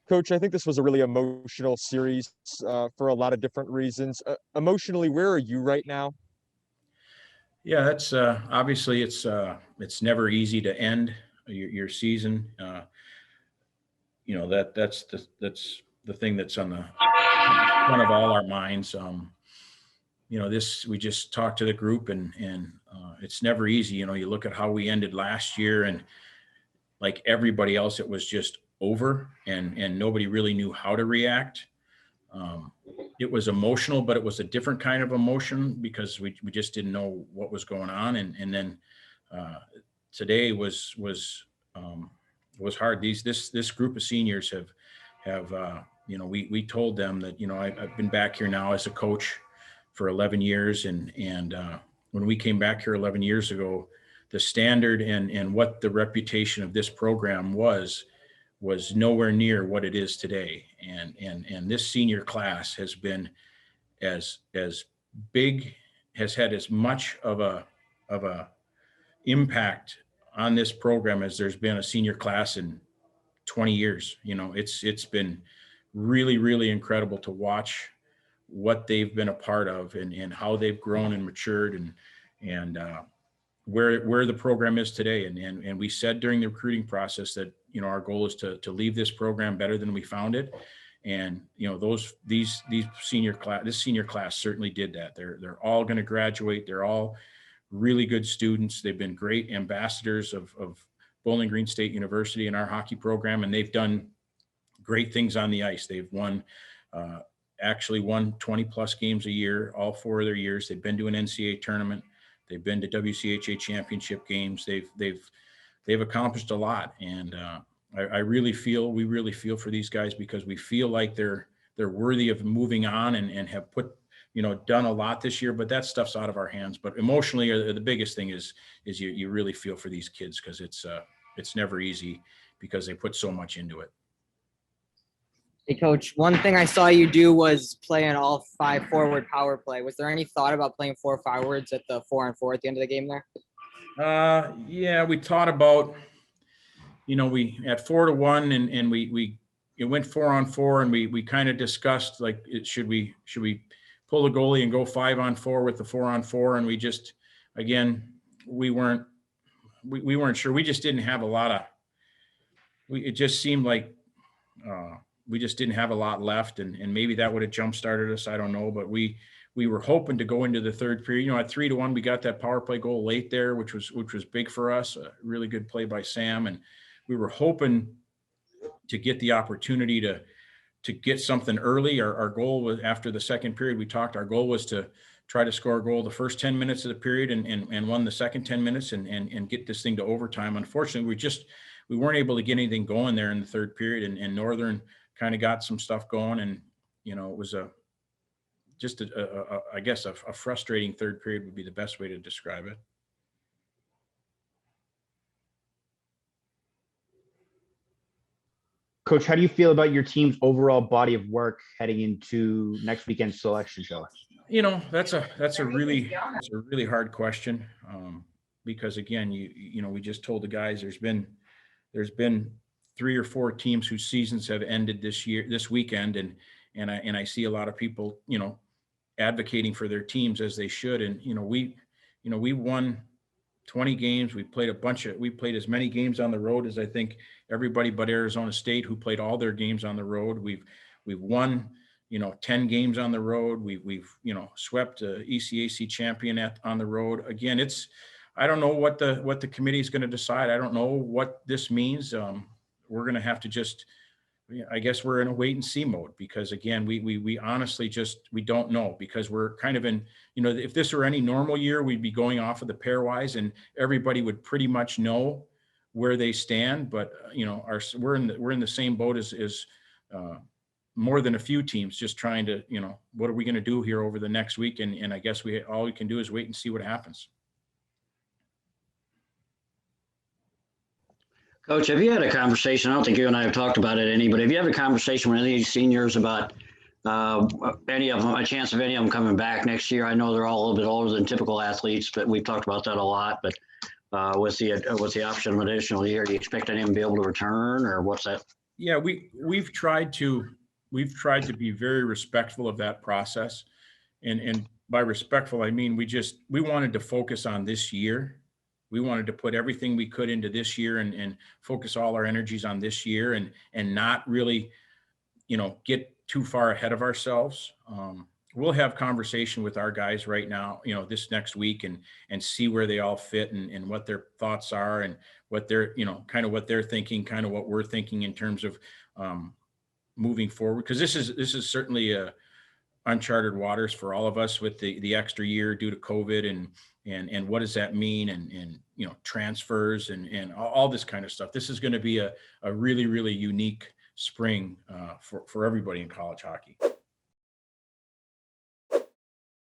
Coach, I think this was a really emotional series for a lot of different reasons. Emotionally, where are you right now? Yeah, that's obviously it's never easy to end your season. That's the thing that's on the front of all our minds. This we just talked to the group, and it's never easy. You look at how we ended last year, and like everybody else, it was just over, and nobody really knew how to react. Um, it was emotional, but it was a different kind of emotion because we just didn't know what was going on. And then uh, today was hard. This group of seniors have we told them that I've been back here now as a coach for 11 years, and when we came back here 11 years ago, the standard and what the reputation of this program was nowhere near what it is today. And this senior class has been as big, has had as much of a impact on this program as there's been a senior class in 20 years. It's been really, really incredible to watch what they've been a part of, and how they've grown and matured, and where the program is today. And we said during the recruiting process that our goal is to leave this program better than we found it. And these senior class certainly did that. They're all going to graduate. They're all really good students. They've been great ambassadors of Bowling Green State University and our hockey program, and they've done great things on the ice. They've actually won 20 plus games a year, all 4 of their years. They've been to an NCAA tournament. They've been to WCHA championship games. They've accomplished a lot, and we really feel for these guys because we feel like they're worthy of moving on and have done a lot this year. But that stuff's out of our hands. But emotionally, the biggest thing is you really feel for these kids because it's never easy because they put so much into it. Hey, Coach, one thing I saw you do was play an all-5 forward power play. Was there any thought about playing 4 forwards at the 4-on-4 at the end of the game there? Yeah, we thought about, we at 4-1 and we went 4-on-4, and we kind of discussed like, should we pull the goalie and go 5-on-4 with the 4-on-4? And we just, again, we weren't sure. We just didn't have a lot of, it just seemed like, we just didn't have a lot left, and maybe that would have jump started us. I don't know, but we were hoping to go into the third period. At 3-1, we got that power play goal late there, which was big for us. A really good play by Sam, and we were hoping to get the opportunity to get something early. Our goal was, after the second period, our goal was to try to score a goal the first 10 minutes of the period and won the second 10 minutes and get this thing to overtime. Unfortunately, we weren't able to get anything going there in the third period, and Northern kind of got some stuff going, and it was I guess a frustrating third period would be the best way to describe it. Coach, how do you feel about your team's overall body of work heading into next weekend's selection show? That's a really hard question, because again, we just told the guys there's been 3 or 4 teams whose seasons have ended this weekend, and I see a lot of people advocating for their teams, as they should. And we won 20 games. We played as many games on the road as I think everybody but Arizona State, who played all their games on the road. We've won 10 games on the road. We've swept a ECAC champion on the road. Again, I don't know what the committee is going to decide. I don't know what this means. We're going to have to I guess we're in a wait and see mode, because again, we honestly we don't know, because we're kind of in, if this were any normal year, we'd be going off of the pairwise and everybody would pretty much know where they stand. But we're in the same boat as more than a few teams, just trying to, what are we going to do here over the next week? And I guess all we can do is wait and see what happens. Coach, have you had a conversation? I don't think you and I have talked about it any, but have you had a conversation with any of these seniors about any of them, a chance of any of them coming back next year? I know they're all a little bit older than typical athletes, but we've talked about that a lot. But with the option of an additional year, do you expect any of them to be able to return, or what's that Yeah, we've tried to be very respectful of that process. And by respectful, I mean, we wanted to focus on this year. We wanted to put everything we could into this year and focus all our energies on this year and not really, get too far ahead of ourselves. We'll have conversation with our guys right now, this next week and see where they all fit and what their thoughts are and what they're, kind of what they're thinking, kind of what we're thinking in terms of moving forward. Because this is certainly uncharted waters for all of us with the extra year due to COVID and what does that mean and transfers and all this kind of stuff. This is going to be a really, really unique spring for everybody in college hockey.